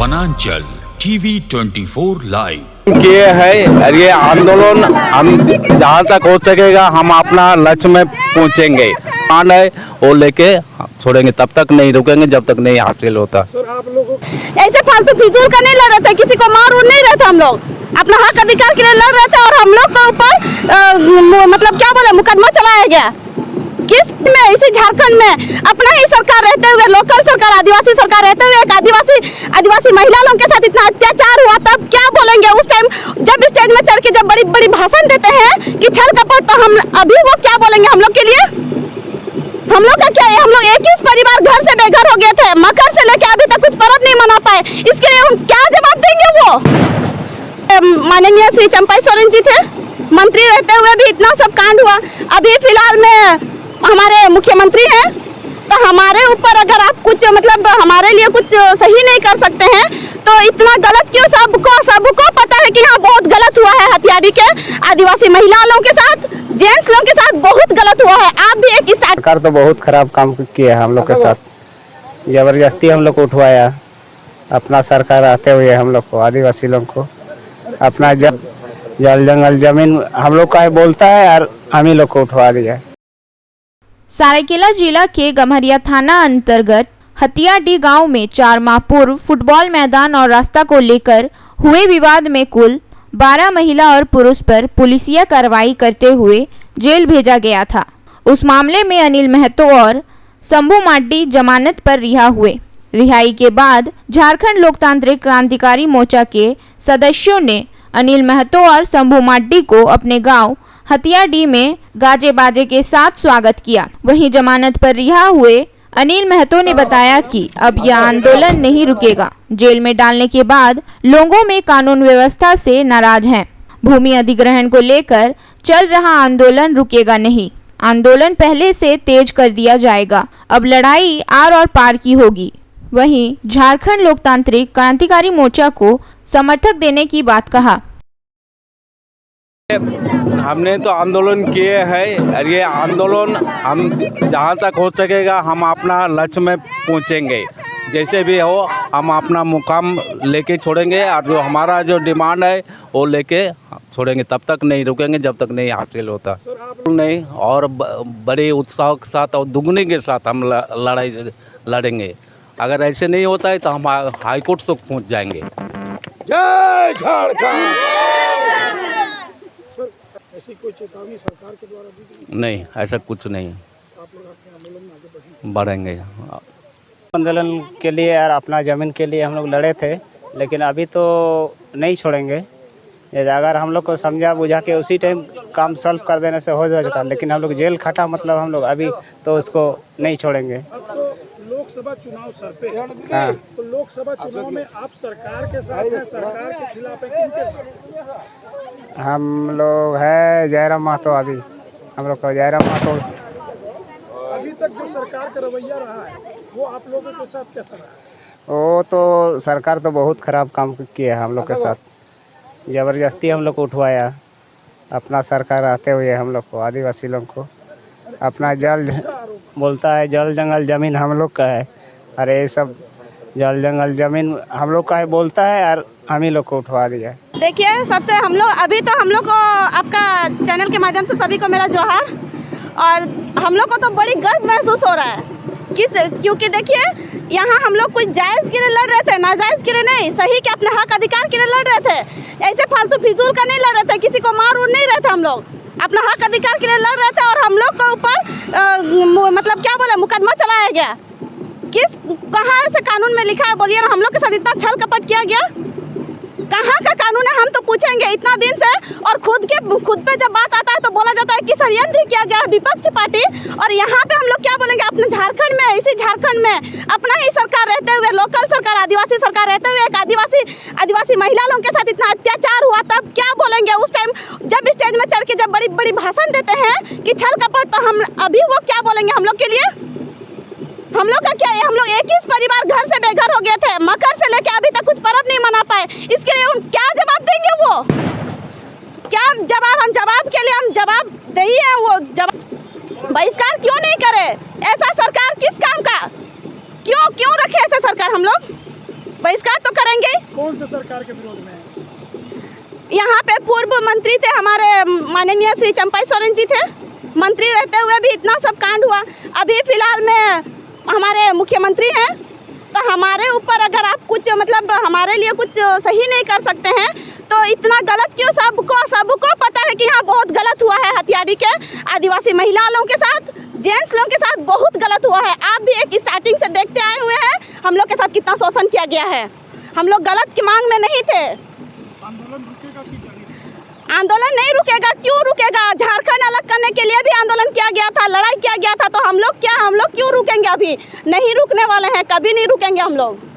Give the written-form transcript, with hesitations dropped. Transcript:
वनांचल TV 24 live किए है। और ये आंदोलन हम जहाँ तक हो सकेगा हम अपना लक्ष्य में पहुँचेंगे। मान है वो लेके छोड़ेंगे, तब तक नहीं रुकेंगे जब तक नहीं हासिल होता। ऐसे फालतू फिजूल का नहीं लड़ रहे थे, किसी को मार उड़ नहीं रहे थे। हम लोग अपना हक अधिकार के लिए लड़ रहे थे और हम लोग के ऊपर मतलब क्या बोले मुकदमा चलाया गया। किस में इसी झारखंड में अपना ही सरकार रहते हुए, लोकल सरकार, आदिवासी सरकार रहते हुए एक आदिवासी महिला लोगों के साथ इतना अत्याचार हुआ, तब क्या बोलेंगे। उस टाइम जब स्टेज में चढ़ के जब बड़ी बड़ी भाषण देते हैं कि छल कपट, तो हम अभी वो क्या बोलेंगे हम लोग के लिए। हम लोग का क्या है, हम लोग 21 परिवार घर से बेघर हो गए थे। मकर से लेके अभी तक कुछ पर्व नहीं मना पाए, इसके लिए हम क्या जवाब देंगे। वो माननीय श्री चंपा सोरेन जी थे, मंत्री रहते हुए भी इतना सब कांड हुआ। अभी फिलहाल में हमारे मुख्यमंत्री हैं, तो हमारे ऊपर अगर आप कुछ मतलब हमारे लिए कुछ सही नहीं कर सकते हैं तो इतना गलत क्यों। सबको पता है कि हाँ बहुत गलत हुआ है, हथियारी के आदिवासी महिला लोगों के साथ, जेंट्स लोगों के साथ बहुत गलत हुआ है। आप भी एक सरकार तो बहुत खराब काम किया है हम लोग के साथ, जबरदस्ती हम लोग को उठवाया। अपना सरकार आते हुए हम लोग को, आदिवासी लोग को अपना जल जंगल जमीन हम लोग का बोलता है और हम ही लोग को उठवा दिया। सरायकेला जिला के गम्हरिया थाना अंतर्गत हथियाडीह गांव में 4 माह पूर्व फुटबॉल मैदान और रास्ता को लेकर हुए विवाद में कुल 12 महिला और पुरुष पर पुलिसिया कार्रवाई करते हुए जेल भेजा गया था। उस मामले में अनिल महतो और शंभू माड्डी जमानत पर रिहा हुए। रिहाई के बाद झारखंड लोकतांत्रिक क्रांतिकारी मोर्चा के सदस्यों ने अनिल महतो और शंभू माड्डी को अपने गांव हथियाडीह में गाजे बाजे के साथ स्वागत किया। वहीं जमानत पर रिहा हुए अनिल महतो ने बताया कि अब यह आंदोलन नहीं रुकेगा। जेल में डालने के बाद लोगों में कानून व्यवस्था से नाराज हैं। भूमि अधिग्रहण को लेकर चल रहा आंदोलन रुकेगा नहीं। आंदोलन पहले से तेज कर दिया जाएगा। अब लड़ाई आर और पार की होगी। वहीं झारखंड लोकतांत्रिक क्रांतिकारी मोर्चा को समर्थक देने की बात कहा। हमने तो आंदोलन किए हैं और ये आंदोलन हम जहाँ तक हो सकेगा हम अपना लक्ष्य में पहुँचेंगे। जैसे भी हो हम अपना मुकाम लेके छोड़ेंगे और जो हमारा जो डिमांड है वो लेके छोड़ेंगे, तब तक नहीं रुकेंगे जब तक नहीं हासिल होता। नहीं, और बड़े उत्साह के साथ और दुगने के साथ हम लड़ाई लड़ेंगे। अगर ऐसे नहीं होता है तो हम हाईकोर्ट तक पहुँच जाएंगे। जय झारखंड। ऐसी कोई चेतावनी सरकार के द्वारा दी गई? नहीं, ऐसा कुछ नहीं। आप लोग अपने आंदोलन में आगे बढ़ेंगे। आंदोलन के लिए और अपना ज़मीन के लिए हम लोग लड़े थे, लेकिन अभी तो नहीं छोड़ेंगे। अगर हम लोग को समझा बुझा के उसी टाइम काम सॉल्व कर देने से हो जाता, लेकिन हम लोग जेल खटा मतलब हम लोग अभी तो उसको नहीं छोड़ेंगे। लोकसभा चुनाव सर पे, हाँ, तो लोकसभा चुनाव में आप सरकार के साथ हैं, सरकार के खिलाफ है, किनके साथ? हम लोग है जयराम महतो। अभी हम लोग को जयराम महतो। अभी तक जो सरकार का रवैया रहा है वो आप लोगों के साथ कैसा रहा है? वो तो सरकार तो बहुत खराब काम किया है हम लोग के साथ, जबरदस्ती हम लोग को उठवाया। अपना सरकार आते हुए हम लोग को, आदिवासी लोग को अपना जल बोलता है जल जंगल जमीन हम लोग का है। अरे ये सब जल जंगल जमीन हम लोग का है बोलता है और हम ही लोग को उठवा दिया। देखिए, सबसे हम लोग अभी तो हम लोग को आपका चैनल के माध्यम से सभी को मेरा जोहार। और हम लोग को तो बड़ी गर्व महसूस हो रहा है क्योंकि देखिए यहाँ हम लोग कुछ जायज़ के लिए लड़ रहे थे, नाजायज़ के लिए नहीं, सही के अपने हक अधिकार के लिए लड़ रहे थे। ऐसे फालतू फिजूल का नहीं लड़ रहे थे, किसी को मार उड़ नहीं रहे थे। हम लोग अपना हक अधिकार के लिए लड़ रहे थे और हम लोग के ऊपर मतलब क्या बोले मुकदमा चलाया गया। किस कहाँ से कानून में लिखा है बोलिए ना। हम लोग के साथ इतना छल कपट किया गया, कहाँ का कानून है हम तो पूछेंगे इतना दिन से। और खुद पे जब बात आता है तो बोला जाता है कि षड्यंत्र किया गया विपक्ष पार्टी। और यहाँ पे हम लोग क्या बोलेंगे, अपने झारखंड में, इसी झारखंड में अपना ही सरकार रहते हुए, लोकल सरकार, आदिवासी सरकार रहते हुए एक आदिवासी महिला लोगों के साथ इतना अत्याचार हुआ, तब क्या बोलेंगे। उस टाइम जब स्टेज में चढ़ के जब बड़ी बड़ी भाषण देते हैं कि छल कपट, तो हम अभी वो क्या बोलेंगे हम लोग के लिए। हम लोग का क्या है, हम लोग 21 परिवार घर से बेघर हो गए थे। मकर से लेके अभी तक कुछ पर्व नहीं मना पाए, इसके लिए हम क्या जवाब देंगे। वो क्या जवाब, हम जवाब के लिए हम जवाब दे ही है। वो जवाब बहिष्कार क्यों नहीं करे। ऐसा सरकार किस काम का, क्यों रखे ऐसा सरकार हम लोग। बहिष्कार तो करेंगे ही। कौन से सरकार के विरोध में है? यहाँ पे पूर्व मंत्री थे हमारे माननीय श्री चंपाई सोरेन जी थे, मंत्री रहते हुए भी इतना सब कांड हुआ। अभी फिलहाल में हमारे मुख्यमंत्री हैं, तो हमारे ऊपर अगर आप कुछ मतलब हमारे लिए कुछ सही नहीं कर सकते हैं तो इतना गलत क्यों? सबको पता है कि यहाँ बहुत गलत हुआ है, हथियाड़ी के आदिवासी महिला लोगों के साथ, जेंट्स लोगों के साथ बहुत गलत हुआ है। आप भी एक स्टार्टिंग से देखते आए हुए हैं हम लोग के साथ कितना शोषण किया गया है। हम लोग गलत की मांग में नहीं थे। आंदोलन रुकेगा कि जारी? आंदोलन नहीं रुकेगा, क्यों रुकेगा? झारखंड अलग करने के लिए भी आंदोलन किया गया था, लड़ाई किया गया था, तो हम लोग क्यों रुकेंगे? अभी नहीं रुकने वाले हैं, कभी नहीं रुकेंगे हम लोग।